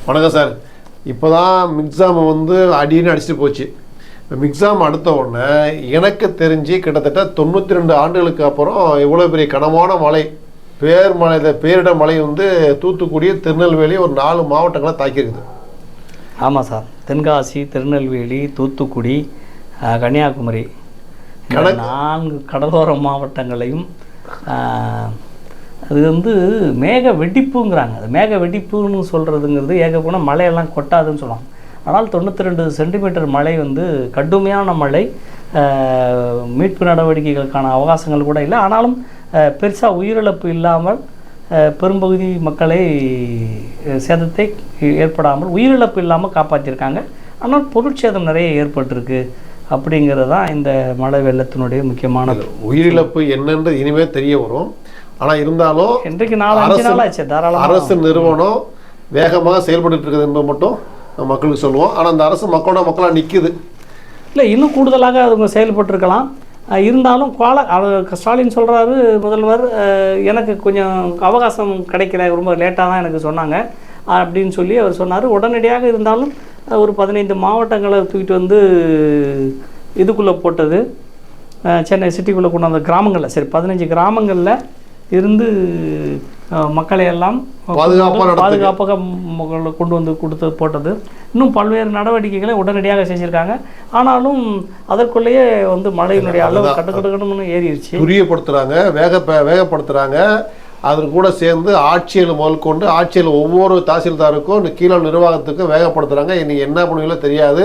வணக்கம் சார். இப்போ தான் மிக்ஸாம் வந்து அடின்னு அடிச்சுட்டு போச்சு. இப்போ மிக்ஸாம் அடுத்த உடனே எனக்கு தெரிஞ்சு கிட்டத்தட்ட 92 ஆண்டுகளுக்கு அப்புறம் இவ்வளோ பெரிய கனமான மழை, பேரிட மழை வந்து தூத்துக்குடி, திருநெல்வேலி ஒரு 4 மாவட்டங்களை தாக்கியிருக்குது. ஆமாம் சார். தென்காசி, திருநெல்வேலி, தூத்துக்குடி, கன்னியாகுமரி 4 கடலோர மாவட்டங்களையும் அது வந்து மேக வெடிப்புங்கிறாங்க. அது மேக வெடிப்புன்னு சொல்கிறதுங்கிறது ஏகப்போன மழையெல்லாம் கொட்டாதுன்னு சொல்லுவாங்க. ஆனால் 92 சென்டிமீட்டர் மழை வந்து கடுமையான மழை. மீட்பு நடவடிக்கைகளுக்கான அவகாசங்கள் கூட இல்லை. ஆனாலும் பெருசாக உயிரிழப்பு இல்லாமல் பெரும்பகுதி மக்களை சேதத்தை ஏற்படாமல் உயிரிழப்பு இல்லாமல் காப்பாற்றியிருக்காங்க. ஆனால் பொருட்சேதம் நிறைய ஏற்பட்டிருக்கு. அப்படிங்கிறது தான் இந்த மழை வெள்ளத்தினுடைய முக்கியமான உயிரிழப்பு என்னன்னு இனிமேல் தெரிய வரும். ஆனால் இருந்தாலும் இன்றைக்கு 4-5 நாள் ஆச்சு. தாராளமாக அரசு நிறுவனம் வேகமாக செயல்பட்டு இருக்குது என்பது மட்டும் மக்களுக்கு சொல்லுவோம். ஆனால் அந்த அரசு மக்களாக நிற்குது. இல்லை, இன்னும் கூடுதலாக அவங்க செயல்பட்டுருக்கலாம். இருந்தாலும் ஸ்டாலின் சொல்கிறாரு முதல்வர், எனக்கு கொஞ்சம் அவகாசம் கிடைக்கல, ரொம்ப லேட்டாக தான் எனக்கு சொன்னாங்க அப்படின்னு சொல்லி அவர் சொன்னார். உடனடியாக இருந்தாலும் ஒரு 15 மாவட்டங்களை தூக்கிட்டு வந்து இதுக்குள்ளே போட்டது. சென்னை சிட்டிக்குள்ளே கொண்டு வந்த கிராமங்களில், சரி 15 கிராமங்களில் இருந்து மக்களை எல்லாம் பாதுகாப்பாக கொண்டு வந்து போட்டது. இன்னும் பல்வேறு நடவடிக்கைகளை உடனடியாக செஞ்சுருக்காங்க. ஆனாலும் அதற்குள்ளேயே வந்து மழையினுடைய அளவு கட்டுக்கட்டுன்னு ஏறிடுச்சு. துரியப்படுத்துகிறாங்க, வேகப்படுத்துகிறாங்க. அதற்கு கூட சேர்ந்து ஆட்சியில் முதற்கொண்டு ஆட்சியில் ஒவ்வொரு தாசில்தாருக்கும் கீழே நிர்வாகத்துக்கும் வேகப்படுத்துகிறாங்க. இன்னைக்கு என்ன பண்ணுவீங்களோ தெரியாது.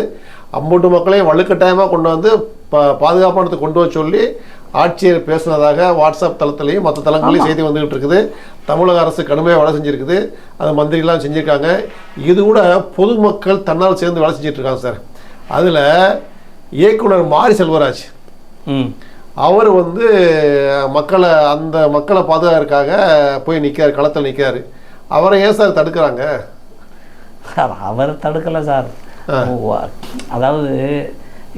அம்பட்டு மக்களையும் வலுக்கட்டாயமாக கொண்டு வந்து பாதுகாப்பானதுக்கு கொண்டு வர சொல்லி ஆட்சியர் பேசினதாக வாட்ஸ்அப் தளத்திலையும் மற்ற தளங்களையும் செய்தி வந்துகிட்டு இருக்குது. தமிழக அரசு கடுமையாக வேலை செஞ்சுருக்குது. அது மந்திரிகள்லாம் செஞ்சுருக்காங்க. இது கூட பொதுமக்கள் தன்னால் சேர்ந்து வேலை செஞ்சிட்ருக்காங்க சார். அதில் இயக்குனர் மாரி செல்வராஜ் அவர் வந்து மக்களை பாதுகாக்கிறதுக்காக போய் நிற்கார், களத்தில் நிற்காரு. அவரை ஏன் சார் தடுக்கிறாங்க? சார் அவர் தடுக்கலை சார். அதாவது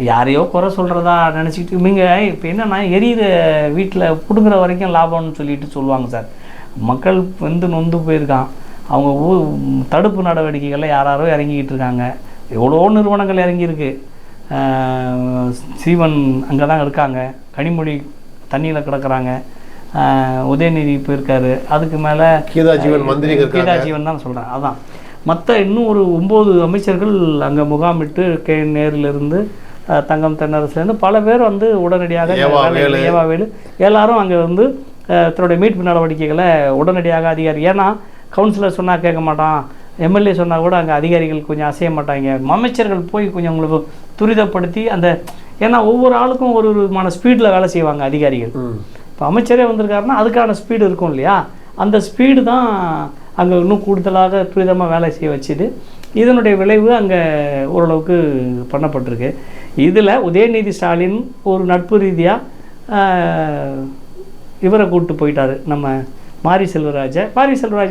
யாரையோ குறை சொல்கிறதா நினச்சிக்கிட்டு நீங்கள் இப்போ என்னென்னா எரியிற வீட்டில் பிடுங்குற வரைக்கும் லாபம்னு சொல்லுவாங்க சார். மக்கள் வந்து நொந்து போயிருக்கான். அவங்க தடுப்பு நடவடிக்கைகளில் யாரோ இறங்கிக்கிட்டு இருக்காங்க. எவ்வளோ நிறுவனங்கள் இறங்கியிருக்கு. சீவன் அங்கே தான் இருக்காங்க, கனிமொழி தண்ணியில் கிடக்கிறாங்க, உதயநிதி போயிருக்காரு, அதுக்கு மேலே கீதா ஜீவன் தான் சொல்கிறேன். அதான் மற்ற இன்னும் ஒரு 9 அமைச்சர்கள் அங்கே முகாமிட்டு நேரிலிருந்து தங்கம் தென்னரசுலேருந்து பல பேர் வந்து உடனடியாக ஏவாவேலு எல்லாரும் அங்கே வந்து தன்னுடைய மீட்பு நடவடிக்கைகளை உடனடியாக அதிகாரி, ஏன்னா கவுன்சிலர் சொன்னால் கேட்க மாட்டான், எம்எல்ஏ சொன்னால் கூட அங்கே அதிகாரிகள் கொஞ்சம் அசைய மாட்டாங்க. அமைச்சர்கள் போய் கொஞ்சம் உங்களுக்கு துரிதப்படுத்தி அந்த, ஏன்னா ஒவ்வொரு ஆளுக்கும் ஒரு விதமான ஸ்பீடில் வேலை செய்வாங்க அதிகாரிகள். இப்போ அமைச்சரே வந்திருக்காருன்னா அதுக்கான ஸ்பீடு இருக்கும் இல்லையா, அந்த ஸ்பீடு தான் அங்கே இன்னும் கூடுதலாக துரிதமாக வேலை செய்ய வச்சுது. இதனுடைய விளைவு அங்கே ஓரளவுக்கு பண்ணப்பட்டிருக்கு. இதில் உதயநிதி ஸ்டாலின் ஒரு நட்பு ரீதியாக இவரை கூப்பிட்டு போயிட்டார், நம்ம மாரி செல்வராஜ்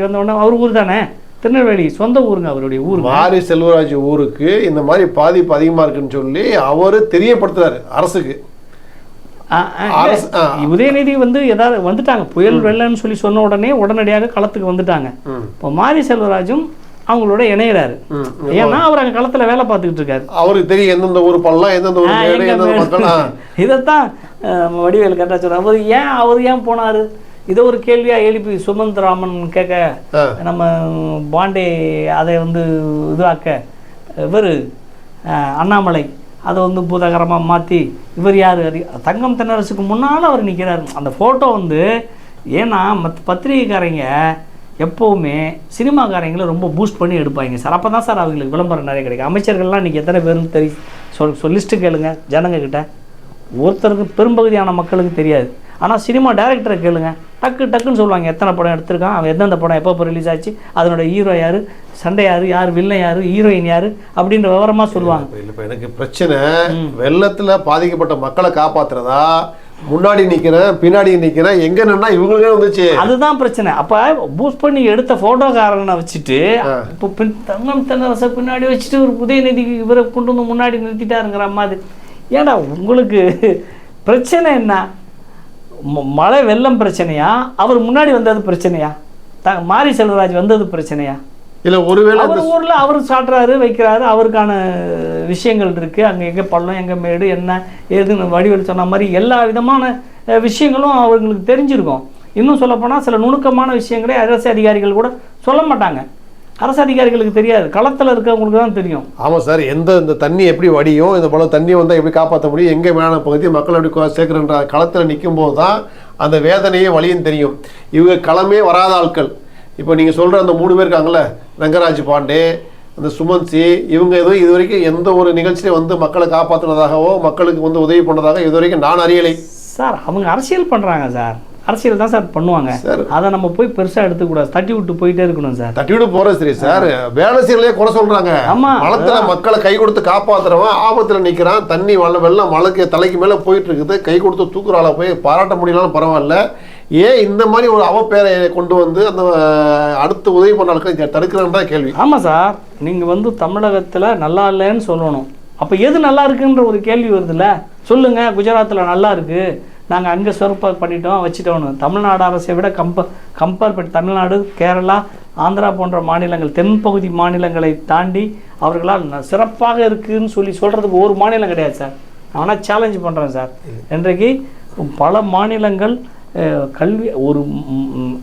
வந்த உடனே அவர் ஊர் தானே, திருநெல்வேலி சொந்த ஊருங்க அவருடைய ஊர். மாரி செல்வராஜ் ஊருக்கு இந்த மாதிரி பாதிப்பு அதிகமாக இருக்குன்னு சொல்லி அவர் தெரியப்படுத்துறாரு அரசுக்கு. உதயநிதி வந்து ஏதாவது வந்துட்டாங்க, புயல் வெள்ளன்னு சொல்லி சொன்ன உடனடியாக களத்துக்கு வந்துட்டாங்க. இப்போ மாரி செல்வராஜும் அவங்களோட இணையிறாரு. ஏன்னா அவர் அங்கே களத்தில் வேலை பார்த்துக்கிட்டு இருக்காரு. அவருக்கு தெரியும் எந்தெந்த ஊர் பண்ணலாம், எந்தெந்த ஊர். இதைத்தான் வடிவேல் கரெக்டாக சொல்றாரு. அவர் ஏன் போனார், இதை ஒரு கேள்வியாக எழுப்பி சுமந்த் ராமன் கேட்க, நம்ம பாண்டே அதை வந்து இதுவாக்க, இவர் அண்ணாமலை அதை வந்து பூதகரமாக மாற்றி இவர் யார், தங்கம் தென்னரசுக்கு முன்னால் அவர் நிற்கிறார். அந்த ஃபோட்டோ வந்து, ஏன்னா பத்திரிகைக்காரங்க எப்போவுமே சினிமாக்காரங்களை ரொம்ப பூஸ்ட் பண்ணி எடுப்பாங்க சார். அப்போ தான் சார் அவங்களுக்கு விளம்பரம் நிறைய கிடைக்கும். அமைச்சர்கள்லாம் இன்றைக்கி எத்தனை பேருன்னு தெரியும் லிஸ்ட்டு கேளுங்க ஜனங்கக்கிட்ட. ஒருத்தருக்கு பெரும்பகுதியான மக்களுக்கு தெரியாது. ஆனால் சினிமா டைரக்டரை கேளுங்க, டக்குன்னு சொல்லுவாங்க எத்தனை படம் எடுத்திருக்கான், அவன் எந்தெந்த படம் எப்போ ரிலீஸ் ஆச்சு, அதனோட ஹீரோ யார், சண்டை யார் வில்லன் யார், ஹீரோயின் யார் அப்படின்ற விவரமாக சொல்லுவாங்க. இப்போ எனக்கு பிரச்சனை, வெள்ளத்தில் பாதிக்கப்பட்ட மக்களை காப்பாற்றுறதா, முன்னாடி நிற்கிறேன் பின்னாடி நிற்கிறேன், எங்கே நின்னா இவங்களுக்கே வந்துச்சு, அதுதான் பிரச்சனை. அப்போ பூஸ்ட் பண்ணி எடுத்த ஃபோட்டோக்காரனை வச்சுட்டு இப்போ தங்கம் தென்னரசை பின்னாடி வச்சுட்டு ஒரு உதயநிதி இவரை கொண்டு வந்து முன்னாடி நிறுத்திட்டாருங்கிற மாதிரி. ஏன்னா உங்களுக்கு பிரச்சனை என்ன, மழை வெள்ளம் பிரச்சனையா, அவர் முன்னாடி வந்தது பிரச்சனையா, மாரி செல்வராஜ் வந்தது பிரச்சனையா? இல்லை ஒருவேளை அவர் ஊரில் அவர் சாட்டுறாரு வைக்கிறாரு, அவருக்கான விஷயங்கள் இருக்குது. அங்கே எங்கே பள்ளம் எங்கே மேடு என்ன ஏதுன்னு வடிவேல் சொன்ன மாதிரி எல்லா விதமான விஷயங்களும் அவங்களுக்கு தெரிஞ்சிருக்கும். இன்னும் சொல்லப்போனால் சில நுணுக்கமான விஷயங்களே அரசு அதிகாரிகள் கூட சொல்ல மாட்டாங்க. அரசு அதிகாரிகளுக்கு தெரியாது, களத்தில் இருக்கிறவங்களுக்கு தான் தெரியும். ஆமாம் சார், இந்த தண்ணி எப்படி வடியும், இந்த போல தண்ணி வந்தால் எப்படி காப்பாற்ற முடியும், எங்கே மேலான பகுதி மக்கள் எப்படி சேர்க்குறன்ற களத்தில் நிற்கும் போது தான் அந்த வேதனையே வழியும் தெரியும். இவங்க களமே வராத ஆட்கள். இப்போ நீங்கள் சொல்கிற அந்த 3 பேர் இருக்காங்களே, ரங்கராஜ் பாண்டே, அந்த சுமன்சி, இவங்க எதுவும் இது வரைக்கும் எந்த ஒரு நிகழ்ச்சியிலே வந்து மக்களை காப்பாற்றுனதாகவோ மக்களுக்கு வந்து உதவி பண்ணதாக இது வரைக்கும் நான் அறியலை சார். அவங்க அரசியல் பண்ணுறாங்க சார், அரசியல் தான் சார் பண்ணுவாங்க. அதை நம்ம போய் பெருசாக எடுத்துக்கூடாது, தட்டி விட்டு போயிட்டே இருக்கணும் சார். தட்டி விட்டு போகிறது சரி சார், வேலை செய்யலையே குறை சொல்கிறாங்க. ஆமாம், மலத்தில் மக்களை கை கொடுத்து காப்பாற்றுறவன் ஆபத்தில் நிற்கிறான், தண்ணி வெள்ளம் மழைக்கு தலைக்கு மேலே போயிட்டு இருக்குது, கை கொடுத்து தூக்குறாள போய் பாராட்ட முடியலான்னு பரவாயில்ல. ஏன் இந்த மாதிரி ஒரு அவப்பேரை கொண்டு வந்து அந்த அடுத்து உதவி பண்ண ஆட்களை தடுக்கிறன்றா கேள்வி. ஆமாம் சார், நீங்கள் வந்து தமிழகத்தில் நல்லா இல்லைன்னு சொல்லணும். அப்போ எது நல்லா இருக்குன்ற ஒரு கேள்வி வருதுல்ல. சொல்லுங்கள், குஜராத்தில் நல்லா இருக்குது, நாங்கள் அங்கே சிறப்பாக பண்ணிட்டோம் வச்சுட்டோன்னு. தமிழ்நாடு அரசை விட கம்பேர் பண்ணி தமிழ்நாடு, கேரளா, ஆந்திரா போன்ற மாநிலங்கள், தென்பகுதி மாநிலங்களை தாண்டி அவர்களால் சிறப்பாக இருக்குதுன்னு சொல்லி சொல்கிறதுக்கு ஒரு மாநிலம் கிடையாது சார். ஆனால் சேலஞ்ச் பண்ணுறேன் சார். இன்றைக்கு பல மாநிலங்கள் கல்வி ஒரு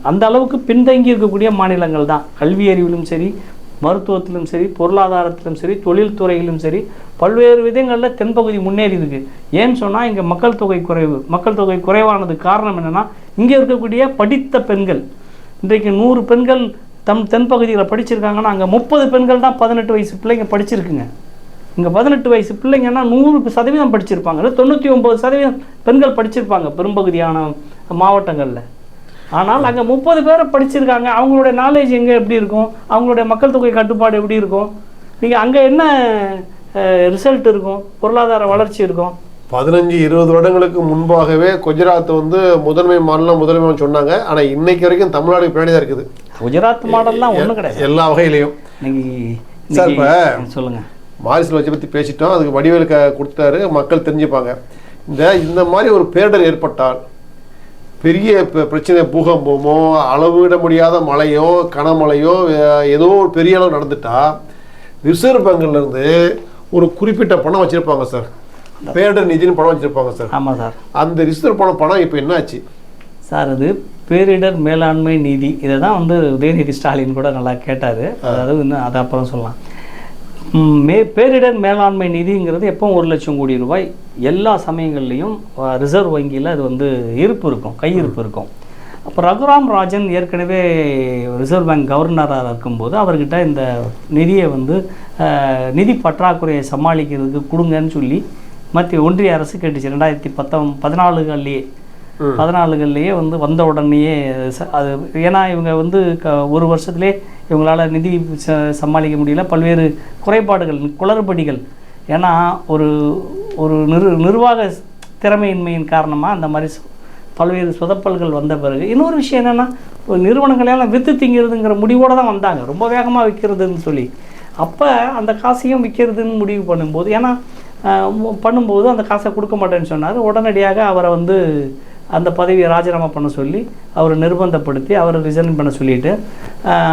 அந்த அளவுக்கு பின்தங்கி இருக்கக்கூடிய மாநிலங்கள் தான். கல்வி அறிவிலும் சரி, மருத்துவத்திலும் சரி, பொருளாதாரத்திலும் சரி, தொழில்துறையிலும் சரி, பல்வேறு விதங்களில் தென்பகுதி முன்னேறி இருக்கு. ஏன்னு சொன்னால் இங்கே மக்கள் தொகை குறைவு. மக்கள் தொகை குறைவானதுக்கு காரணம் என்னென்னா, இங்கே இருக்கக்கூடிய படித்த பெண்கள். இன்றைக்கு 100 பெண்கள் தென்பகுதியில் படிச்சிருக்காங்கன்னா அங்கே 30 பெண்கள் தான் 18 வயசு பிள்ளைங்க படிச்சிருக்குங்க. இங்கே 18 வயசு பிள்ளைங்கன்னா 100% படிச்சிருப்பாங்க, 99% பெண்கள் படிச்சிருப்பாங்க பெரும்பகுதியான மாவட்டங்களில். ஆனால் அங்கே 30 பேரை படிச்சிருக்காங்க. அவங்களுடைய நாலேஜ் எங்கே எப்படி இருக்கும், அவங்களுடைய மக்கள் தொகை கட்டுப்பாடு எப்படி இருக்கும், நீங்கள் அங்கே என்ன ரிசல்ட் இருக்கும், பொருளாதார வளர்ச்சி இருக்கும். 15-20 வருடங்களுக்கு முன்பாகவே குஜராத் வந்து முதன்மை மாநிலம் சொன்னாங்க. ஆனால் இன்னைக்கு வரைக்கும் தமிழ்நாடு பின்னாடி தான் இருக்குது. குஜராத் மாடல்லாம் ஒன்றும் கிடையாது எல்லா வகையிலையும். சார் இப்போ சொல்லுங்கள், மாரிசல் வச்சு பற்றி பேசிட்டோம், அதுக்கு வடிவேல் கொடுத்தாரு, மக்கள் தெரிஞ்சுப்பாங்க. இந்த மாதிரி ஒரு பேரிடர் ஏற்பட்டால், பெரிய பிரச்சனை, பூகம்பமோ, அளவிட முடியாத மழையோ, கனமழையோ, ஏதோ ஒரு பெரிய அளவு நடந்துட்டா ரிசர்வ் பேங்க்லேருந்து ஒரு குறிப்பிட்ட பணம் வச்சுருப்பாங்க சார், பேரிடர் நிதினு பணம் வச்சுருப்பாங்க சார். ஆமாம் சார். அந்த ரிசர்வ் பணம் இப்போ என்ன ஆச்சு சார்? அது பேரிடர் மேலாண்மை நிதி. இதை தான் வந்து உதயநிதி ஸ்டாலின் கூட நல்லா கேட்டார். அதாவது இன்னும் அதை அப்புறம் சொல்லலாம். பேரிடர் மேலாண்மை நிதிங்கிறது எப்போ 1 லட்சம் கோடி ரூபாய் எல்லா சமயங்கள்லேயும் ரிசர்வ் வங்கியில் அது வந்து இருப்பு இருக்கும், கையிருப்பு இருக்கும். அப்போ ரகுராம் ராஜன் ஏற்கனவே ரிசர்வ் பேங்க் கவர்னராக இருக்கும்போது அவர்கிட்ட இந்த நிதியை வந்து நிதி பற்றாக்குறையை சமாளிக்கிறதுக்கு கொடுங்கன்னு சொல்லி மத்திய ஒன்றிய அரசு கேட்டுச்சு. 2014 வந்து வந்த உடனேயே அது, ஏன்னா இவங்க வந்து ஒரு வருஷத்துலேயே இவங்களால் நிதி சமாளிக்க முடியல. பல்வேறு குறைபாடுகள், குளறுபடிகள், ஏன்னா ஒரு ஒரு நிர்வாக திறமையின்மையின் காரணமாக அந்த மாதிரி பல்வேறு சொதப்பல்கள் வந்த பிறகு இன்னொரு விஷயம் என்னென்னா, நிறுவனங்களெல்லாம் விற்று திங்கிறதுங்கிற முடிவோடு தான் வந்தாங்க, ரொம்ப வேகமாக விற்கிறதுன்னு சொல்லி. அப்போ அந்த காசையும் விற்கிறதுன்னு முடிவு பண்ணும்போது, ஏன்னா பண்ணும்போது அந்த காசை கொடுக்க மாட்டேன்னு சொன்னார். உடனடியாக அவரை வந்து அந்த பதவியை ராஜினாமா பண்ண சொல்லி அவரை நிர்பந்தப்படுத்தி அவரை ரிசைன் பண்ண சொல்லிட்டு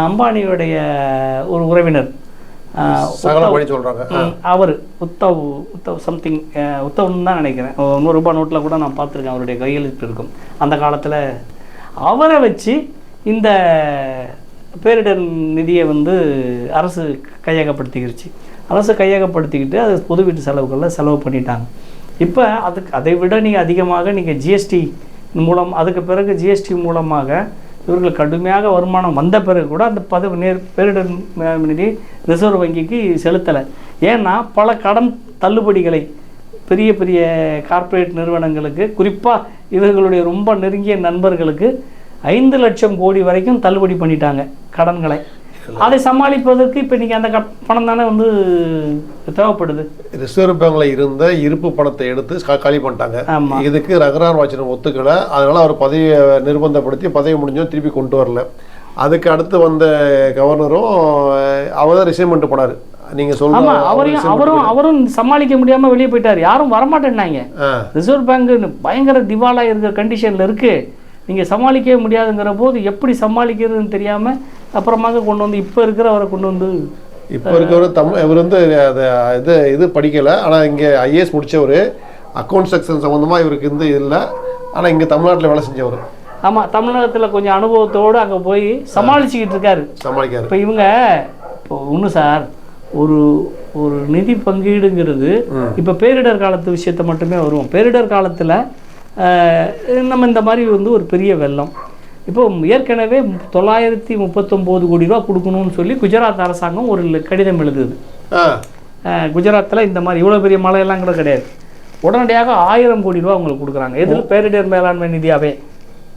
அம்பானியுடைய ஒரு உறவினர் அவர் உத்தவ் சம்திங் உத்தவ்னு தான் நினைக்கிறேன், 100 ரூபாய் நோட்டில் கூட நான் பார்த்துருக்கேன், அவருடைய கையெழுத்து இருக்கும். அந்த காலத்தில் அவரை வச்சு இந்த பேரிடர் நிதியை வந்து அரசு கையகப்படுத்திக்கிடுச்சு. அரசு கையகப்படுத்திக்கிட்டு அது பொது வீட்டு செலவுகளில் செலவு பண்ணிட்டாங்க. இப்போ அதை விட நீங்கள் அதிகமாக நீங்கள் ஜிஎஸ்டி மூலம், அதுக்கு பிறகு ஜிஎஸ்டி மூலமாக இவர்கள் கடுமையாக வருமானம் வந்த பிறகு கூட அந்த பேரிடர் நிதி ரிசர்வ் வங்கிக்கு செலுத்தலை. ஏன்னா பல கடன் தள்ளுபடிகளை பெரிய பெரிய கார்ப்பரேட் நிறுவனங்களுக்கு, குறிப்பாக இவர்களுடைய ரொம்ப நெருங்கிய நண்பர்களுக்கு 5 லட்சம் கோடி வரைக்கும் தள்ளுபடி பண்ணிட்டாங்க கடன்களை. அதை சமாளிப்பதற்கு இப்போ நீங்கள் அந்த பணம் தானே வந்து தேவைப்படுது. ரிசர்வ் பேங்க்ல இருந்த இருப்பு பணத்தை எடுத்து காலி பண்ணிட்டாங்க. இதுக்கு ரகுராம் ராஜன் ஒத்துக்கலை. அதனால அவர் பதவியை நிர்பந்தப்படுத்தி பதவி முடிஞ்சோம் திருப்பி கொண்டு வரல. அதுக்கு அடுத்து வந்த கவர்னரும் அவர் தான் ரிசைன்மெண்ட் போனார். நீங்க சொல்லுங்க, அவரும் சமாளிக்க முடியாம வெளியே போயிட்டார். யாரும் வரமாட்டேன்னாங்க. ரிசர்வ் பேங்க் பயங்கர திவாலா இருக்கிற கண்டிஷன்ல இருக்கு, நீங்கள் சமாளிக்கவே முடியாதுங்கிற போது எப்படி சமாளிக்கிறதுன்னு தெரியாமல் அப்புறமாக கொண்டு வந்து இப்போ இருக்கிறவரை கொண்டு வந்து இப்போ இருக்கிறவர் இவர் வந்து இது படிக்கலை, ஆனால் இங்கே ஐஏஎஸ் முடித்தவர், அக்கௌண்ட் செக்ஷன் சம்மந்தமாக இவருக்கு இல்லை, ஆனால் இங்கே தமிழ்நாட்டில் வேலை செஞ்சவர். ஆமாம், தமிழகத்தில் கொஞ்சம் அனுபவத்தோடு அங்கே போய் சமாளிச்சுக்கிட்டு இருக்காரு. இப்போ இவங்க இப்போ ஒன்று சார், ஒரு ஒரு நிதி பங்கீடுங்கிறது இப்போ பேரிடர் காலத்து விஷயத்தை மட்டுமே வருவோம். பேரிடர் காலத்தில் நம்ம இந்த மாதிரி வந்து ஒரு பெரிய வெள்ளம், இப்போ ஏற்கனவே 939 கோடி ரூபா கொடுக்கணும்னு சொல்லி குஜராத் அரசாங்கம் ஒரு கடிதம் எழுதுது. குஜராத்தில் இந்த மாதிரி இவ்வளோ பெரிய மழையெல்லாம் கூட கிடையாது, உடனடியாக 1000 கோடி ரூபா உங்களுக்கு கொடுக்குறாங்க. எதில் பேரிடர் மேலாண்மை நிதியாவே.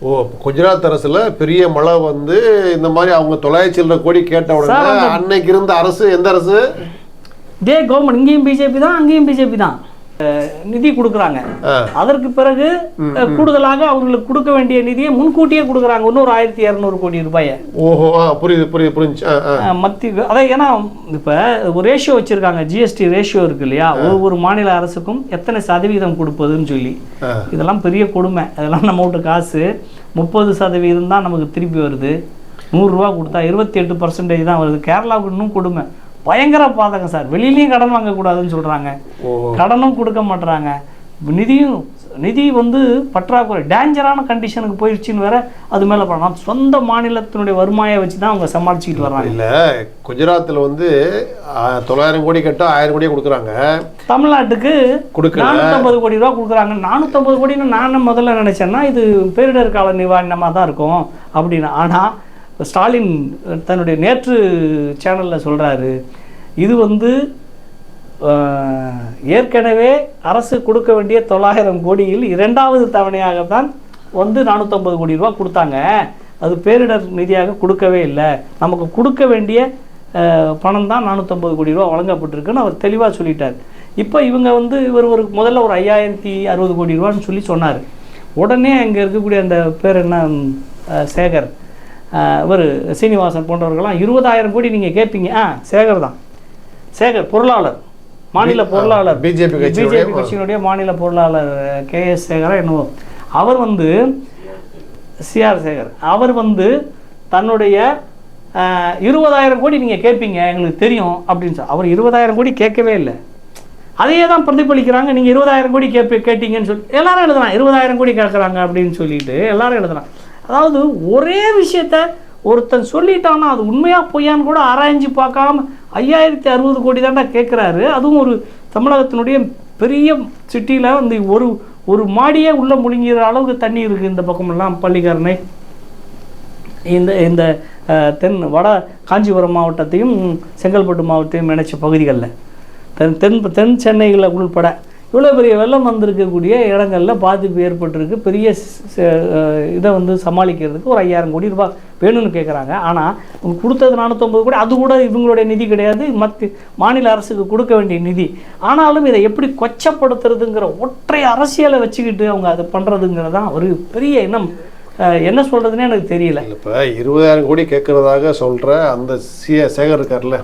ஓ, குஜராத் அரசுல பெரிய மழை வந்து இந்த மாதிரி அவங்க 900 கோடி கேட்ட உடனே அன்னைக்கு இருந்த அரசு, எந்த அரசு? இதே கவர்மெண்ட், இங்கேயும் பிஜேபி தான் அங்கேயும் பிஜேபி தான் நிதி கொடுக்குறாங்க. அதற்கு பிறகு கூடுதலாக அவங்களுக்கு கொடுக்க வேண்டிய நிதியை முன்கூட்டியே கொடுக்குறாங்க, இன்னொரு 1200 கோடி ரூபாயை. ஓஹோ, புரியுது. மத்திய அதை ஏன்னா இப்போ ஒரு ரேஷியோ வச்சிருக்காங்க, ஜிஎஸ்டி ரேஷியோ இருக்கு இல்லையா, ஒவ்வொரு மாநில அரசுக்கும் எத்தனை சதவீதம் கொடுப்பதுன்னு சொல்லி. இதெல்லாம் பெரிய கொடுமை. அதெல்லாம் நம்ம விட்டு காசு 30% தான் நமக்கு திருப்பி வருது. 100 ரூபா கொடுத்தா 28% தான் வருது. கேரளாவுக்கு இன்னும் கொடுமை, பயங்கர பாதகம் சார். வெளியிலையும் கடன் வாங்கக்கூடாதுன்னு சொல்கிறாங்க, கடனும் கொடுக்க மாட்டுறாங்க. நிதி வந்து பற்றாக்குறை, டேஞ்சரான கண்டிஷனுக்கு போயிடுச்சுன்னு வேற அது மேலே பண்ணலாம். சொந்த மாநிலத்தினுடைய வருமாயை வச்சு தான் அவங்க சமாளிச்சுக்கிட்டு வர்றாங்க. இல்லை, குஜராத்தில் வந்து 900 கோடி கேட்டால் 1000 கோடியே கொடுக்குறாங்க. தமிழ்நாட்டுக்கு 450 கோடி ரூபா கொடுக்குறாங்க. 450 கோடின்னு நான் முதல்ல நினச்சேன்னா இது பேரிடர் கால நிவாரணமாக தான் இருக்கும் அப்படின்னு. ஆனால் ஸ்டாலின் தன்னுடைய நேற்று சேனலில் சொல்கிறாரு, இது வந்து ஏற்கனவே அரசு கொடுக்க வேண்டிய 900 கோடியில் 2வது தவணையாகத்தான் வந்து 450 கோடி ரூபா கொடுத்தாங்க. அது பேரிடர் நிதியாக கொடுக்கவே இல்லை, நமக்கு கொடுக்க வேண்டிய பணம் தான் 450 கோடி ரூபா வழங்கப்பட்டிருக்குன்னு அவர் தெளிவாக சொல்லிட்டார். இப்போ இவங்க வந்து இவர் முதல்ல ஒரு 5060 கோடி ரூபான்னு சொல்லி சொன்னார். உடனே அங்கே இருக்கக்கூடிய அந்த பேர் என்ன, சேகர், இவர் சீனிவாசன் போன்றவர்கள்லாம் 20000 கோடி நீங்கள் கேட்பீங்க. சேகர் தான், சேகர் பொருளாளர், மாநில பொருளாளர், பிஜேபி கட்சியினுடைய மாநில பொருளாளர் KS சேகரா என்னவோ, அவர் வந்து CR சேகர், அவர் வந்து தன்னுடைய 20000 கோடி நீங்கள் கேட்பீங்க எங்களுக்கு தெரியும் அப்படின்னு சொல்லி அவர் 20000 கோடி கேட்கவே இல்லை. அதையே தான் பிரதிபலிக்கிறாங்க. நீங்கள் 20000 கோடி கேட்டீங்கன்னு சொல்லி எல்லாரும் எழுதுறான், 20000 கோடி கேட்குறாங்க அப்படின்னு சொல்லிட்டு எல்லாரும் எழுதுறான். அதாவது ஒரே விஷயத்த ஒருத்தன் சொல்லிட்டான்னா அது உண்மையாக பொய்யான்னு கூட ஆராய்ஞ்சு பார்க்காம 5060 கோடி தாண்டா கேட்குறாரு. அதுவும் ஒரு தமிழகத்தினுடைய பெரிய சிட்டியில் வந்து ஒரு மாடியே உள்ளே முழுங்கிற அளவுக்கு தண்ணி இருக்குது. இந்த பக்கமெல்லாம் பள்ளிக்கரணை, இந்த வட காஞ்சிபுரம் மாவட்டத்தையும் செங்கல்பட்டு மாவட்டத்தையும் இணைச்ச பகுதிகளில் தென் சென்னையில் உள்பட இவ்வளோ பெரிய வெள்ளம் வந்திருக்கக்கூடிய இடங்களில் பாதிப்பு ஏற்பட்டிருக்கு. பெரிய இதை வந்து சமாளிக்கிறதுக்கு ஒரு 5000 கோடி ரூபாய் வேணும்னு கேட்குறாங்க. ஆனால் கொடுத்தது 450 கோடி, அது கூட இவங்களுடைய நிதி கிடையாது, மாநில அரசுக்கு கொடுக்க வேண்டிய நிதி. ஆனாலும் இதை எப்படி கொச்சப்படுத்துறதுங்கிற ஒற்றை அரசியலை வச்சுக்கிட்டு அவங்க அதை பண்ணுறதுங்கிறது தான் ஒரு பெரிய எண்ணம். என்ன சொல்கிறதுனே எனக்கு தெரியல. இப்போ 20000 கோடி கேட்குறதாக சொல்கிற அந்த சேகர் இருக்கார்ல,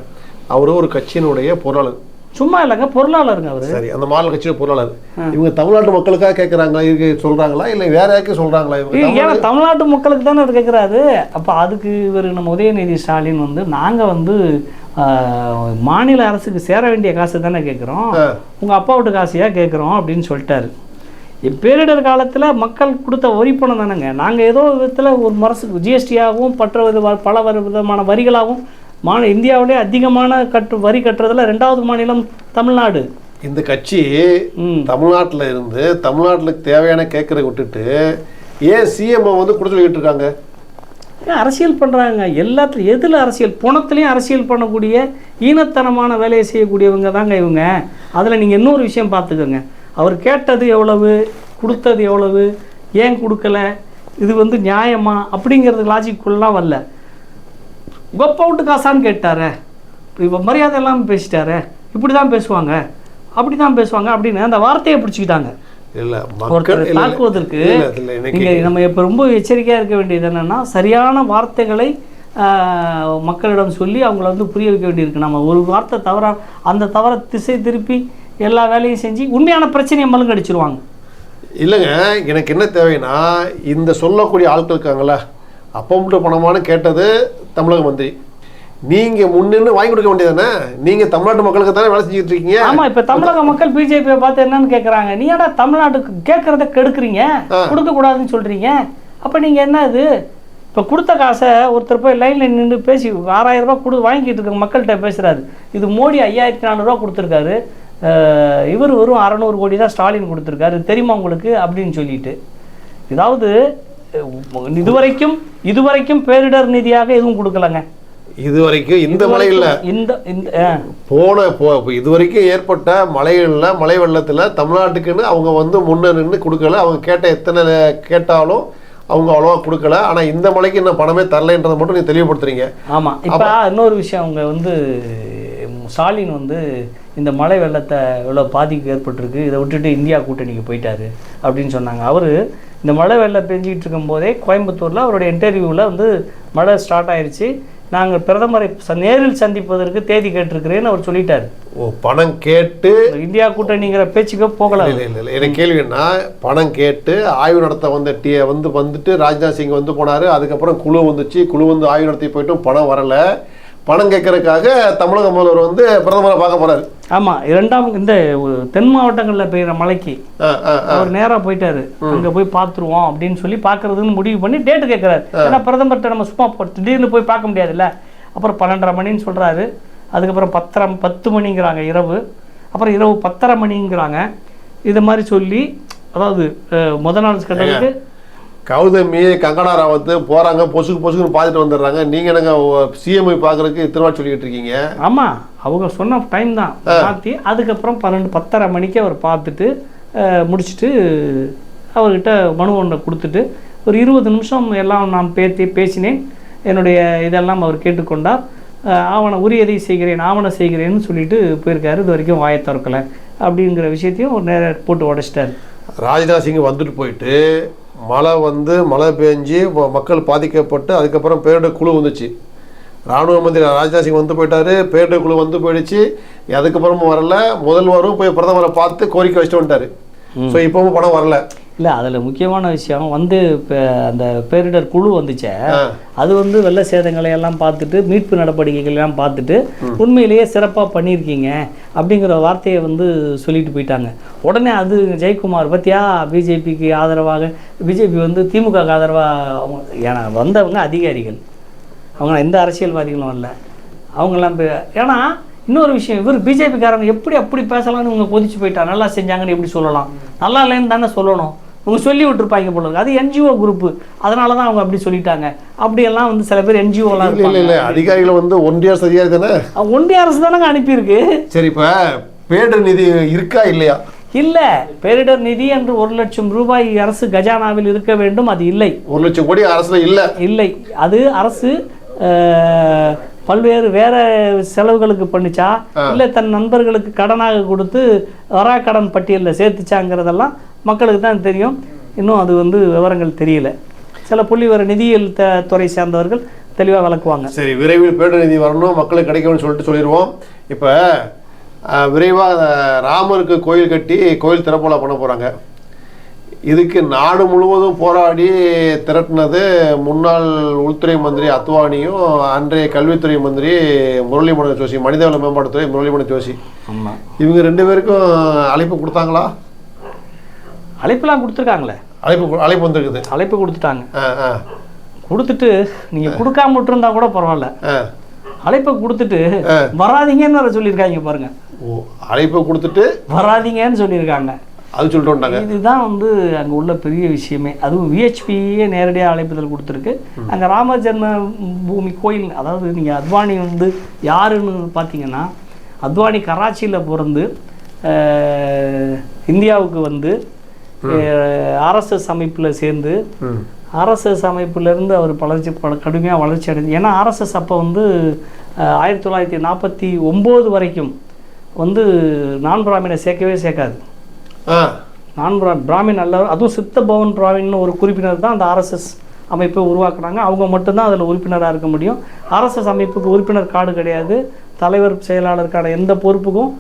அவரும் ஒரு கட்சியினுடைய பொருளாளர், சும்மா இல்லைங்க, பொருளாளருங்க அவர். சரி, அந்த மாநில கட்சியோட பொருளாளர். இவங்க தமிழ்நாட்டு மக்களுக்காக கேட்குறாங்களா, இது சொல்கிறாங்களா இல்லை வேற யாருக்கும் சொல்கிறாங்களா? இவங்க ஏன்னா தமிழ்நாட்டு மக்களுக்கு தானே கேட்குறாரு. அப்போ அதுக்கு இவர் நம்ம உதயநிதி ஸ்டாலின் வந்து நாங்கள் வந்து மாநில அரசுக்கு சேர வேண்டிய காசு தானே கேட்குறோம், உங்கள் அப்பா விட்டு காசையாக கேட்குறோம் அப்படின்னு சொல்லிட்டாரு. பேரிடர் காலத்தில் மக்கள் கொடுத்த வரி பணம் தானேங்க. நாங்கள் ஏதோ விதத்தில் ஒரு அரசுக்கு ஜிஎஸ்டியாகவும் பல விதமான வரிகளாகவும் இந்தியாவிலே அதிகமான வரி கட்டுறதுல 2வது மாநிலம் தமிழ்நாடு. இந்த கட்சி தமிழ்நாட்டில் இருந்து தமிழ்நாட்டுக்கு தேவையான கேட்கறத விட்டுட்டு ஏன் சிஎம் வந்து கொடுத்துக்கிட்டு இருக்காங்க? அரசியல் பண்ணுறாங்க எல்லாத்துலையும். எதில் அரசியல்? பணத்துலேயும் அரசியல் பண்ணக்கூடிய ஈனத்தனமான வேலையை செய்யக்கூடியவங்க தாங்க இவங்க. அதில் நீங்கள் இன்னொரு விஷயம் பார்த்துக்கோங்க, அவர் கேட்டது எவ்வளவு, கொடுத்தது எவ்வளவு, ஏன் கொடுக்கல, இது வந்து நியாயமா அப்படிங்கிறது லாஜிக்குள்ளலாம் வரல. கப்ப அவுட்டு காசான்னு கேட்டாரே, இப்போ மரியாதை இல்லாமல் பேசிட்டாரே, இப்படி தான் பேசுவாங்க அப்படி தான் பேசுவாங்க அப்படின்னு அந்த வார்த்தையை பிடிச்சிக்கிட்டாங்க. ஒருத்தர் தாக்குவதற்கு நீங்கள் நம்ம இப்போ ரொம்ப எச்சரிக்கையாக இருக்க வேண்டியது என்னென்னா, சரியான வார்த்தைகளை மக்களிடம் சொல்லி அவங்கள வந்து புரிய வைக்க வேண்டியிருக்கு. நம்ம ஒரு வார்த்தை தவறாக அந்த தவறை திசை திருப்பி எல்லா வேலையும் செஞ்சு உண்மையான பிரச்சனையை மழுங்கடிச்சிருவாங்க. இல்லைங்க, எனக்கு என்ன தேவைன்னா இந்த சொல்லக்கூடிய ஆட்கள் இருக்காங்களா, அப்போ மட்டும் பணமானு கேட்டது தமிழக மந்திரி. நீங்க முன்னின்று வாங்கி கொடுக்க வேண்டியதானே? நீங்க தமிழ்நாட்டு மக்களுக்கு தானே வேலை செஞ்சுட்டு இருக்கீங்க. ஆமா, இப்ப தமிழக மக்கள் பிஜேபியை பார்த்து என்னன்னு கேக்குறாங்க, நீ ஏடா தமிழ்நாட்டுக்கு கேட்கறத கெடுக்குறீங்க, கொடுக்க கூடாதுன்னு சொல்றீங்க. அப்ப நீங்க என்ன இது இப்போ கொடுத்த காசை ஒருத்தர் போய் லைனில் நின்று பேசி 6000 ரூபா வாங்கிட்டு இருக்க மக்கள்கிட்ட பேசுகிறாரு. இது மோடி 5400 ரூபா கொடுத்துருக்காரு, இவர் வெறும் 600 கோடி தான் ஸ்டாலின் கொடுத்துருக்காரு, தெரியுமா உங்களுக்கு அப்படின்னு சொல்லிட்டு. இதாவது இதுவரைக்கும் பேரிடர் நிதியாக எதுவும் கொடுக்கலங்க. இதுவரைக்கும் இந்த மழையில் இதுவரைக்கும் ஏற்பட்ட மழைகளில் மழை வெள்ளத்தில் தமிழ்நாட்டுக்குன்னு அவங்க வந்து முன்ன நின்று கொடுக்கல. அவங்க எத்தனை கேட்டாலும் அவங்க அவ்வளோவா கொடுக்கல. ஆனால் இந்த மலைக்கு இன்னும் பணமே தரலைன்றதை மட்டும் நீங்கள் தெளிவுபடுத்துறீங்க. ஆமாம். இப்போ இன்னொரு விஷயம், அவங்க வந்து ஸ்டாலின் வந்து இந்த மழை வெள்ளத்தை எவ்வளோ பாதிப்பு ஏற்பட்டிருக்கு, இதை விட்டுட்டு இந்தியா கூட்டணிக்கு போயிட்டாரு அப்படின்னு சொன்னாங்க. அவர் இந்த மழை வெள்ளம் பெஞ்சிக்கிட்டு இருக்கும்போதே கோயம்புத்தூரில் அவருடைய இன்டர்வியூவில் வந்து மழை ஸ்டார்ட் ஆயிடுச்சு, நாங்கள் பிரதமரை நேரில் சந்திப்பதற்கு தேதி கேட்டிருக்கிறேன்னு அவர் சொல்லிட்டார். பணம் கேட்டு இந்தியா கூட்டணிங்கிற பேச்சுக்கு போகலாம். இல்லை எனக்கு கேள்வின்னா, பணம் கேட்டு ஆய்வு நடத்த வந்துட்டு ராஜ்நாத் சிங் வந்து போனார். அதுக்கப்புறம் குழு வந்துச்சு, குழு வந்து ஆய்வு நடத்தி போயிட்டும் பணம் வரலை. பணம் கேட்கறதுக்காக தமிழக முதல்வர் வந்து பிரதமரை பார்க்க போறாரு. ஆமாம், இந்த தென் மாவட்டங்களில் பெய்கிற மழைக்கு அவர் நேராக போயிட்டாரு. அங்கே போய் பார்த்துருவோம் அப்படின்னு சொல்லி பார்க்கறதுன்னு முடிவு பண்ணி டேட்டு கேட்குறாரு. ஏன்னா பிரதமர்கிட்ட நம்ம சும்மா திடீர்னு போய் பார்க்க முடியாதுல்ல. அப்புறம் 12:30 மணின்னு சொல்கிறாரு. அதுக்கப்புறம் 10 மணிங்கிறாங்க இரவு. அப்புறம் இரவு 10:30 மணிங்கிறாங்க. இது மாதிரி சொல்லி, அதாவது முத நாள் கட்டலுக்கு கௌதமி கங்கனா ராவத் போறாங்க, பொசுக்குன்னு பார்த்துட்டு வந்துடுறாங்க. நீங்க என்னங்க சிஎம்ஐ பார்க்கறதுக்கு இத்தனை நாள் சொல்லிக்கிட்டு இருக்கீங்க? ஆமா, அவங்க சொன்ன டைம் தான் மாற்றி. அதுக்கப்புறம் 10:30 மணிக்கு அவர் பார்த்துட்டு முடிச்சுட்டு அவர்கிட்ட மனு ஒன்றை கொடுத்துட்டு ஒரு 20 நிமிஷம் எல்லாம் நான் பேசினேன், என்னுடைய இதெல்லாம் அவர் கேட்டுக்கொண்டார், உரியதை செய்கிறேன்னு சொல்லிட்டு போயிருக்காரு. இது வரைக்கும் வாயை திறக்கலை அப்படிங்கிற விஷயத்தையும் ஒரு நேரம் போட்டு உடைச்சிட்டாரு. ராஜ்நாத் சிங் வந்துட்டு போயிட்டு மழை பெஞ்சு மக்கள் பாதிக்கப்பட்டு அதுக்கப்புறம் பேரிடர் குழு வந்துச்சு. ராணுவ மந்திரி ராஜ்நாத் சிங் வந்து போயிட்டாரு, பேரிடர் குழு வந்து போயிடுச்சு. அதுக்கப்புறமும் வரல. முதல்வரும் போய் பிரதமரை பார்த்து கோரிக்கை வச்சுட்டு வந்துட்டாரு. ஸோ இப்பவும் பணம் வரல. இல்லை, அதில் முக்கியமான விஷயம் வந்து இப்போ அந்த பேரிடர் குழு வந்துச்சே, அது வந்து வெள்ள சேதங்களை எல்லாம் பார்த்துட்டு மீட்பு நடவடிக்கைகள் எல்லாம் பார்த்துட்டு உண்மையிலேயே சிறப்பாக பண்ணியிருக்கீங்க அப்படிங்கிற வார்த்தையை வந்து சொல்லிட்டு போயிட்டாங்க. உடனே அது ஜெயக்குமார் பற்றியா பிஜேபிக்கு ஆதரவாக, பிஜேபி வந்து திமுகவுக்கு ஆதரவாக, ஏன்னா வந்தவங்க அதிகாரிகள், அவங்க எந்த அரசியல்வாதிகளும் இல்லை அவங்கெல்லாம். ஏன்னா இன்னொரு விஷயம், இவர் பிஜேபிக்காரங்க அப்படி பேசலாம்னு இவங்க கொதிச்சு போயிட்டா. நல்லா செஞ்சாங்கன்னு எப்படி சொல்லலாம்? நல்லா இல்லைன்னு தானே சொல்லணும். இவங்க சொல்லி விட்டுருப்பாங்க போல இருக்கு. அது என்ஜிஓ குரூப்பு, அதனால தான் அவங்க அப்படி சொல்லிட்டாங்க. அப்படியெல்லாம் வந்து சில பேர் என்ஜிஓலாம் இல்லை, அதிகாரிகள் வந்து ஒன்றிய அரசு அதிகாரி தானே, ஒன்றிய அரசு தானே அனுப்பியிருக்கு. சரி, இப்போ பேரிடர் நிதி இருக்கா இல்லையா? இல்லை, பேரிடர் நிதி என்று 1 லட்சம் ரூபாய் அரசு கஜானாவில் இருக்க வேண்டும். அது இல்லை. 1 லட்சம் கோடி அரசுல இல்லை. அது அரசு பல்வேறு வேற செலவுகளுக்கு பண்ணிச்சா, இல்லை தன் நண்பர்களுக்கு கடனாக கொடுத்து வராக்கடன் பட்டியலில் சேர்த்துச்சாங்கிறதெல்லாம் மக்களுக்கு தான் தெரியும். இன்னும் அது வந்து விவரங்கள் தெரியல. சில புள்ளிவர நிதியியல் துறை சேர்ந்தவர்கள் தெளிவாக விளக்குவாங்க. சரி, விரைவில் பேரிடர் நிதி வரணும், மக்களுக்கு கிடைக்கும்னு சொல்லிட்டு சொல்லிடுவோம். இப்போ விரைவாக ராமருக்கு கோயில் கட்டி கோயில் திறப்புலா பண்ண போகிறாங்க. இதுக்கு நாடு முழுவதும் போராடி திரட்டினது முன்னாள் உள்துறை மந்திரி அத்வானியும் அன்றைய கல்வித்துறை மந்திரி முரளிமனோகர் ஜோஷி, மனிதவள மேம்பாட்டுத்துறை முரளிமனோகர் ஜோஷி. இவங்க 2 பேருக்கும் அழைப்பு கொடுத்தாங்களா? அழைப்புலாம் கொடுத்துருக்காங்களே. அழைப்பு வந்துருக்குது. அழைப்பு கொடுத்துட்டாங்க. கொடுத்துட்டு நீங்கள் கொடுக்காம விட்டுருந்தா கூட பரவாயில்ல, அழைப்பை கொடுத்துட்டு வராதிங்கன்னு வர சொல்லியிருக்காங்க பாருங்க. அழைப்பை கொடுத்துட்டு வராதிங்கன்னு சொல்லியிருக்காங்க. அது சொல்லிட்டு வந்தாங்க. இதுதான் வந்து அங்கே உள்ள பெரிய விஷயமே. அதுவும் விஹெச்பியே நேரடியாக அழைப்புதல் கொடுத்துருக்கு. அங்கே ராம ஜென்ம பூமி கோயில், அதாவது நீங்கள் அத்வானி வந்து யாருன்னு பார்த்தீங்கன்னா, அத்வானி கராச்சியில் பிறந்து இந்தியாவுக்கு வந்து ஆர்எஸ்எஸ் அமைப்பில் சேர்ந்து ஆர்எஸ்எஸ் அமைப்புலேருந்து அவர் கடுமையாக வளர்ச்சி அடைஞ்சு. ஏன்னா ஆர்எஸ்எஸ் அப்போ வந்து 1949 வரைக்கும் வந்து நான் பிராமினை சேர்க்காது. நான் பிராமின் அல்ல, அதுவும் சித்த பவன் பிராமின்னு ஒரு குறிப்பினர் தான் அந்த ஆர்எஸ்எஸ் அமைப்பை உருவாக்குனாங்க. அவங்க மட்டும்தான் அதில் உறுப்பினராக இருக்க முடியும். ஆர்எஸ்எஸ் அமைப்புக்கு உறுப்பினர் கார்டு கிடையாது. தலைவர் செயலாளருக்கான எந்த பொறுப்புக்கும்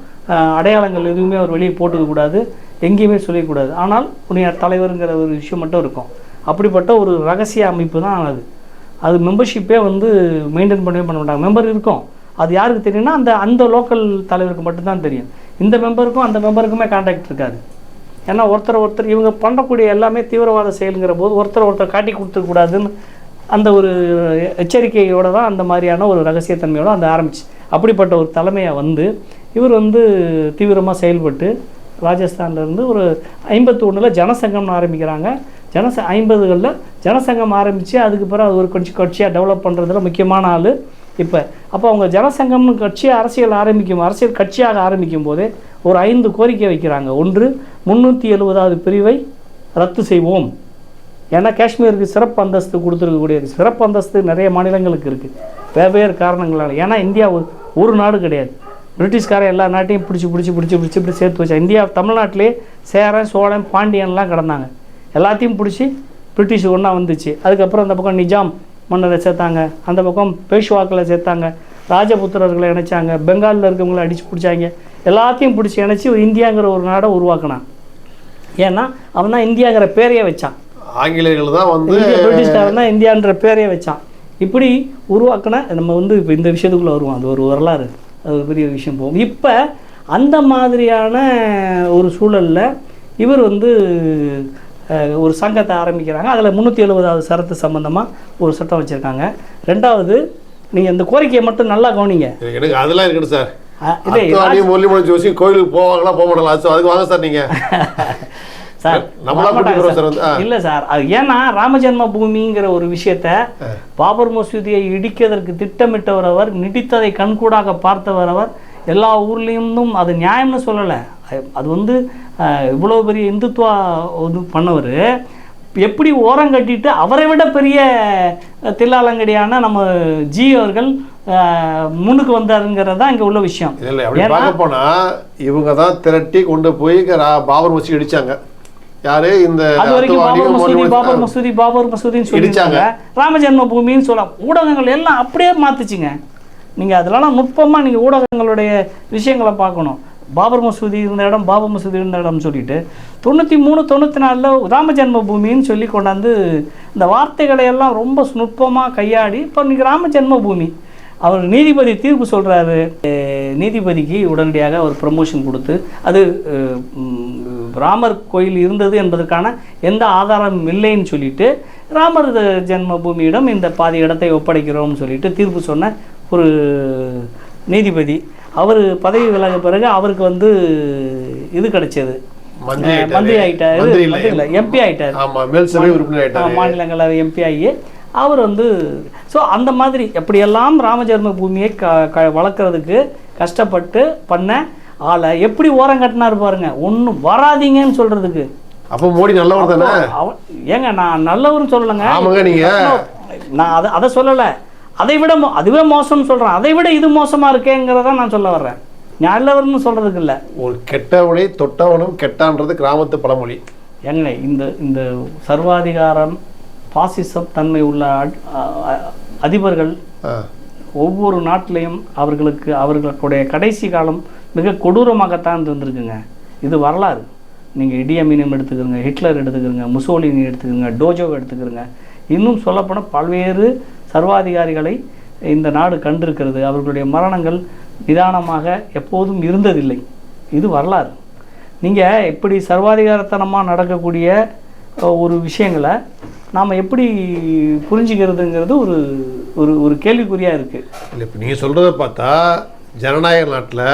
அடையாளங்கள் எதுவுமே அவர் வெளியே போட்டுக்கக்கூடாது, எங்கேயுமே சொல்லிக்கூடாது. ஆனால் உன்னைய தலைவருங்கிற ஒரு விஷயம் மட்டும் இருக்கும். அப்படிப்பட்ட ஒரு ரகசிய அமைப்பு தான் அது. அது மெம்பர்ஷிப்பே வந்து மெயின்டைன் பண்ணவே பண்ண மாட்டாங்க. மெம்பர் இருக்கும், அது யாருக்கு தெரியும்னா அந்த லோக்கல் தலைவருக்கு மட்டும்தான் தெரியும். இந்த மெம்பருக்கும் அந்த மெம்பருக்குமே கான்டாக்ட் இருக்காது. ஏன்னா ஒருத்தர் இவங்க பண்ணக்கூடிய எல்லாமே தீவிரவாத செயலுங்கிற போது ஒருத்தர் காட்டி கொடுத்துக்கூடாதுன்னு அந்த ஒரு எச்சரிக்கையோடு தான் அந்த மாதிரியான ஒரு ரகசியத்தன்மையோடு அந்த ஆரம்பிச்சு. அப்படிப்பட்ட ஒரு தலைமையை வந்து இவர் வந்து தீவிரமாக செயல்பட்டு ராஜஸ்தான்லேருந்து ஒரு 51 ஜனசங்கம்னு ஆரம்பிக்கிறாங்க. 50களில் ஜனசங்கம் ஆரம்பித்து அதுக்கு பிறகு அது ஒரு கட்சியாக டெவலப் பண்ணுறதுல முக்கியமான ஆள். அப்போ அவங்க ஜனசங்கம்னு அரசியல் கட்சியாக ஆரம்பிக்கும் போதே ஒரு 5 கோரிக்கை வைக்கிறாங்க. ஒன்று, 370வது பிரிவை ரத்து செய்வோம். ஏன்னா காஷ்மீருக்கு சிறப்பு அந்தஸ்து கொடுத்துருக்கக்கூடிய சிறப்பு அந்தஸ்து நிறைய மாநிலங்களுக்கு இருக்குது வெவ்வேறு காரணங்களால். ஏன்னா இந்தியா ஒரு நாடு கிடையாது. பிரிட்டிஷ்காரன் எல்லா நாட்டையும் பிடிச்சி சேர்த்து வச்சா. இந்தியா தமிழ்நாட்டிலே சேரன், சோழன், பாண்டியன்லாம் கிடந்தாங்க. எல்லாத்தையும் பிடிச்சி பிரிட்டிஷ் ஒன்றா வந்துச்சு. அதுக்கப்புறம் அந்த பக்கம் நிஜாம் மன்னரை சேர்த்தாங்க, அந்த பக்கம் பேஷ்வாக்களை சேர்த்தாங்க, ராஜபுத்திரர்களை இணைச்சாங்க, பெங்காலில் இருக்கவங்களை அடித்து பிடிச்சாங்க. எல்லாத்தையும் பிடிச்சி இணைச்சி ஒரு இந்தியாங்கிற ஒரு நாடை உருவாக்கினான். ஏன்னா அவன் தான் இந்தியாங்கிற பேரையே வச்சான். ஆங்கிலேயர்கள் தான் வந்து பிரிட்டிஷ்காரன் தான் இந்தியான்ற பேரையே வச்சான். இப்படி உருவாக்கின நம்ம வந்து இப்போ இந்த விஷயத்துக்குள்ளே வருவோம். அது ஒரு வரலாறு, அது ஒரு பெரிய விஷயம் போகும். இப்போ அந்த மாதிரியான ஒரு சூழலில் இவர் வந்து ஒரு சங்கத்தை ஆரம்பிக்கிறாங்க. அதில் 370வது சரத்து சம்பந்தமாக ஒரு சட்டம் வச்சுருக்காங்க. ரெண்டாவது, நீங்கள் இந்த கோரிக்கையை மட்டும் நல்லா கவனிங்க. எனக்கு அதெல்லாம் இருக்குது சார். கோயிலுக்கு போவாங்களா போக மாட்டாங்களா அதுக்கு வாங்க சார் நீங்கள் சார். இல்லை சார், அது ஏன்னா ராமஜென்ம பூமிங்கிற ஒரு விஷயத்த பாபர் மசூதியை இடிக்கிறதுக்கு திட்டமிட்டவர் அவர், நீடித்ததை கண்கூடாக பார்த்தவர் அவர். எல்லா ஊர்லேயும் அது நியாயம்னு சொல்லலை. அது வந்து இவ்வளோ பெரிய இந்துத்துவா இது பண்ணவர் எப்படி ஓரம் கட்டிட்டு அவரை விட பெரிய தில்லாலங்கடியான நம்ம ஜி அவர்கள் முன்னுக்கு வந்தாருங்கிறது தான் இங்கே உள்ள விஷயம். இல்லை அப்படி பார்க்க போனால் இவங்க தான் திரட்டி கொண்டு போய் பாபர் மசூதி இடிச்சாங்க. யாரு இந்த பாபர் மசூதின்னு சொல்லிட்டாங்க. ராமஜென்ம பூமின்னு சொல்லலாம். ஊடகங்கள் எல்லாம் அப்படியே மாத்துச்சுங்க. நீங்கள் அதெல்லாம் நுட்பமாக நீங்கள் ஊடகங்களுடைய விஷயங்களை பார்க்கணும். பாபர் மசூதி இருந்த இடம் சொல்லிட்டு 93-94 ராமஜென்ம பூமின்னு சொல்லி கொண்டாந்து இந்த வார்த்தைகளை எல்லாம் ரொம்ப நுட்பமாக கையாடி இப்போ இன்றைக்கி ராமஜென்ம பூமி. அவர் நீதிபதி தீர்ப்பு சொல்கிறாரு. நீதிபதிக்கு உடனடியாக ஒரு ப்ரமோஷன் கொடுத்து அது ராமர் கோயில் இருந்தது என்பதற்கான எந்த ஆதாரமும் இல்லைன்னு சொல்லிட்டு ராமர் ஜென்ம பூமியிடம் இந்த பாதி இடத்தை ஒப்படைக்கிறோம்னு சொல்லிட்டு தீர்ப்பு சொன்ன ஒரு நீதிபதி. அவர் பதவி விலக பிறகு அவருக்கு வந்து இது கிடைச்சது, மந்திரி ஆகிட்டார், எம்பி ஆகிட்டார், மாநிலங்களவை எம்பி ஆகி அவர் வந்து. ஸோ அந்த மாதிரி எப்படியெல்லாம் ராமஜென்ம பூமியை வளர்க்குறதுக்கு கஷ்டப்பட்டு பண்ண ஆளை எப்படி ஓரம் கட்டினார் பாருங்க. ஒன்றும் வராதிங்கன்னு சொல்கிறதுக்கு. அப்போ மோடி நல்லவர் தானே? ஏங்க நான் நல்லவர்னு சொல்லலைங்க. நான் அதை சொல்லலை. அதை விட அதுவே மோசம்னு சொல்கிறேன். அதை விட இது மோசமாக இருக்கேங்கிறத நான் சொல்ல வர்றேன். நல்லவர்னு சொல்கிறதுக்கு இல்லை. ஒரு கெட்டவனை தொட்டவனும் கெட்டான்றது கிராமத்து பழமொழி. ஏங்க இந்த சர்வாதிகாரம் பாசிசம் தன்மை உள்ள அதிபர்கள் ஒவ்வொரு நாட்டிலையும் அவர்களுடைய கடைசி காலம் மிக கொடூரமாகத்தான் இருந்திருக்குங்க. இது வரலாறு. நீங்கள் இடி அமீனம் எடுத்துக்கிறங்க, ஹிட்லர் எடுத்துக்கிறங்க, முசோலினி எடுத்துக்கிறங்க, டோஜோவை எடுத்துக்கிறங்க. இன்னும் சொல்லப்போனால் பல்வேறு சர்வாதிகாரிகளை இந்த நாடு கண்டிருக்கிறது. அவர்களுடைய மரணங்கள் நிதானமாக எப்போதும் இருந்ததில்லை. இது வரலாறு. நீங்கள் இப்படி சர்வாதிகாரத்தனமாக நடக்கக்கூடிய ஒரு விஷயங்களை நாம் எப்படி புரிஞ்சுக்கிறதுங்கிறது ஒரு ஒரு ஒரு கேள்விக்குறியாக இருக்குது. இல்லை, இப்போ நீங்கள் சொல்கிறத பார்த்தா ஜனநாயக நாட்டில்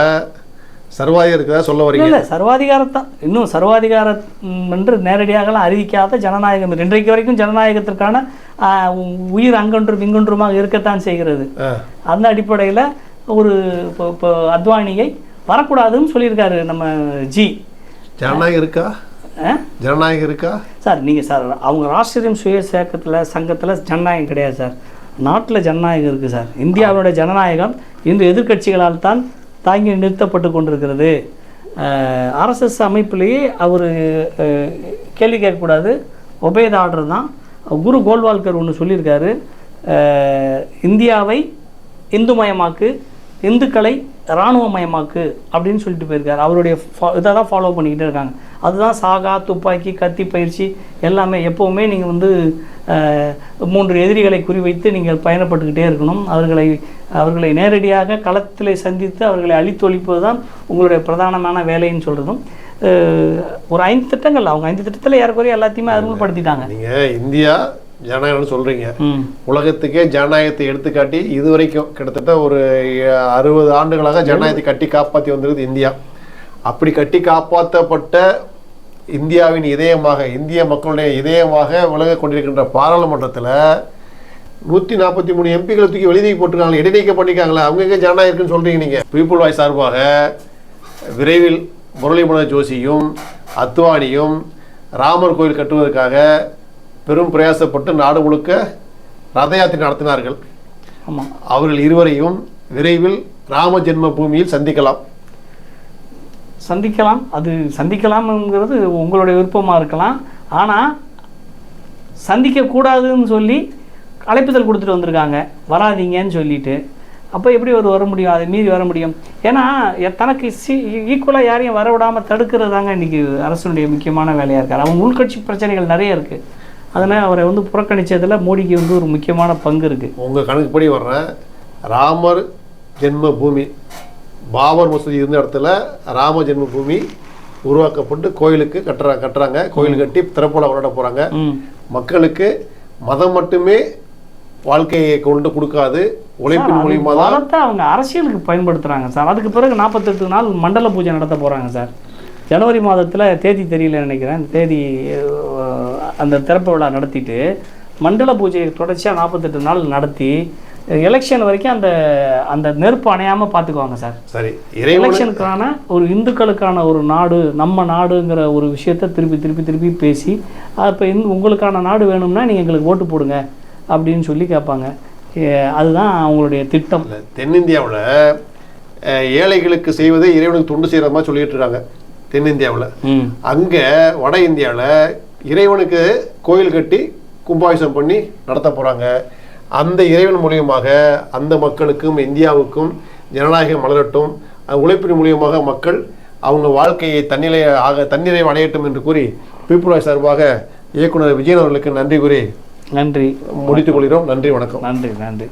சர்வாதிகாரம் இருக்கிறதா சொல்ல வரீங்க? இல்லை, சர்வாதிகாரத்தான். இன்னும் சர்வாதிகாரம் என்று நேரடியாகலாம் அறிவிக்காத ஜனநாயகம் இன்றைக்கு வரைக்கும் ஜனநாயகத்திற்கான உயிர் அங்கொன்றும் இங்கொன்றுமாக இருக்கத்தான் செய்கிறது. அந்த அடிப்படையில் ஒரு இப்போ அத்வானியை வரக்கூடாதுன்னு சொல்லியிருக்காரு நம்ம ஜி. ஜனநாயகம் இருக்கா? ஜனநாயகம் இருக்கா சார்? நீங்கள் சார் அவங்க ராஷ்டிரியம் சுய சங்கத்தில் ஜனநாயகம் கிடையாது சார். நாட்டில் ஜனநாயகம் இருக்குது சார். இந்தியாவுடைய ஜனநாயகம் இன்று எதிர்க்கட்சிகளால் தான் தாங்கி நிறுத்தப்பட்டு கொண்டிருக்கிறது. ஆர்எஸ்எஸ் அமைப்பிலேயே அவர் கேள்வி கேட்கக்கூடாது, ஒபேத ஆர்டர் தான். குரு கோல்வால்கர் ஒன்று சொல்லியிருக்காரு, இந்தியாவை இந்துமயமாக்கு, இந்துக்களை இராணுவமயமாக்கு அப்படின்னு சொல்லிட்டு போயிருக்காரு. அவருடைய இதை தான் ஃபாலோ பண்ணிக்கிட்டே இருக்காங்க. அதுதான் சாகா, துப்பாக்கி, கத்தி பயிற்சி எல்லாமே. எப்போவுமே நீங்கள் வந்து 3 எதிரிகளை குறிவைத்து நீங்கள் பயணப்பட்டுக்கிட்டே இருக்கணும். அவர்களை நேரடியாக களத்தில் சந்தித்து அவர்களை அழித்தொழிப்பது தான் உங்களுடைய பிரதானமான வேலைன்னு சொல்கிறதும். ஒரு 5 திட்டங்கள், அவங்க 5 திட்டத்தில் ஏறக்குறைய எல்லாத்தையுமே அறிமுகப்படுத்திட்டாங்க. நீங்கள் இந்தியா ஜனநாயகம்னு சொல்கிறீங்க, உலகத்துக்கே ஜனநாயகத்தை எடுத்துக்காட்டி இது வரைக்கும் கிட்டத்தட்ட ஒரு 60 ஆண்டுகளாக ஜனநாயகத்தை கட்டி காப்பாற்றி வந்திருக்குது இந்தியா. அப்படி கட்டி காப்பாற்றப்பட்ட இந்தியாவின் இதயமாக, இந்திய மக்களுடைய இதயமாக விளங்க கொண்டிருக்கின்ற பாராளுமன்றத்தில் 143 எம்பிகளை தூக்கி வெளிநீக்கி போட்டிருக்காங்க, இடைநீக்கம் பண்ணிக்காங்களே. அவங்க எங்கே ஜனநாயகம் இருக்குன்னு சொல்கிறீங்க நீங்கள்? பீப்புள் வாய்ஸ் சார்பாக விரைவில் முரளி மனோகர் ஜோஷியும் அத்வானியும் ராமர் கோயில் கட்டுவதற்காக பெரும் பிரயாசப்பட்டு நாடு முழுக்க ரத யாத்திரை நடத்தினார்கள். ஆமாம், அவர்கள் இருவரையும் விரைவில் ராம ஜென்ம பூமியில் சந்திக்கலாம். அது சந்திக்கலாம்ங்கிறது உங்களுடைய விருப்பமாக இருக்கலாம். ஆனால் சந்திக்கக்கூடாதுன்னு சொல்லி அழைப்புதல் கொடுத்துட்டு வந்திருக்காங்க, வராதிங்கன்னு சொல்லிட்டு. அப்போ எப்படி வர முடியும்? அதை மீறி வர முடியும்? ஏன்னா தனக்கு ஈக்குவலாக யாரையும் வரவிடாமல் தடுக்கிறது தாங்க இன்றைக்கி அரசனுடைய முக்கியமான வேலையாக இருக்கார். அவங்க உள்கட்சி பிரச்சனைகள் நிறைய இருக்குது. அதனால் அவரை வந்து புறக்கணித்ததில் மோடிக்கு வந்து ஒரு முக்கியமான பங்கு இருக்குது. உங்கள் கணக்குப்படி வர்ற ராமர் ஜென்ம பூமி, பாபர் மசூதி இருந்த இடத்துல ராம ஜென்ம பூமி உருவாக்கப்பட்டு கோயிலுக்கு கட்டுறாங்க. கோயில் கட்டி திறப்புல கொண்டாட போகிறாங்க. மக்களுக்கு மதம் மட்டுமே வாழ்க்கையை கொண்டு கொடுக்காது, உழைப்பின் மூலியமாக தான் அவங்க அரசியலுக்கு பயன்படுத்துகிறாங்க சார். அதுக்கு பிறகு 48 நாள் மண்டல பூஜை நடத்த போகிறாங்க சார். ஜனவரி மாதத்தில் தேதி தெரியல நினைக்கிறேன், தேதி அந்த திறப்பு விழா நடத்திட்டு மண்டல பூஜையை தொடர்ச்சியாக 48 நாள் நடத்தி எலெக்ஷன் வரைக்கும் அந்த நெருப்பு அணையாமல் பார்த்துக்குவாங்க சார். சரி, எலெக்ஷனுக்கான ஒரு இந்துக்களுக்கான ஒரு நாடு, நம்ம நாடுங்கிற ஒரு விஷயத்தை திருப்பி பேசி இப்போ உங்களுக்கான நாடு வேணும்னா நீங்கள் எங்களுக்கு ஓட்டு போடுங்க அப்படின்னு சொல்லி கேட்பாங்க. அதுதான் அவங்களுடைய திட்டம். தென்னிந்தியாவில் ஏழைகளுக்கு செய்வதை இறைவனுக்கு தொண்டு செய்கிற மாதிரி சொல்லிட்டு இருக்காங்க தென்னிந்தியாவில். அங்கே வட இந்தியாவில் இறைவனுக்கு கோயில் கட்டி கும்பாபிஷேகம் பண்ணி நடத்த போகிறாங்க. அந்த இறைவன் மூலியமாக அந்த மக்களுக்கும் இந்தியாவுக்கும் ஜனநாயகம் மலரட்டும், உழைப்பின் மூலியமாக மக்கள் அவங்க வாழ்க்கையை தன்னிறைவு அடையட்டும் என்று கூறி பீப்புள் வாய்ஸ் சார்பாக இயக்குனர் விஜயன் அவர்களுக்கு நன்றி கூறி நன்றி முடித்துக் கொள்கிறோம். நன்றி, வணக்கம். நன்றி.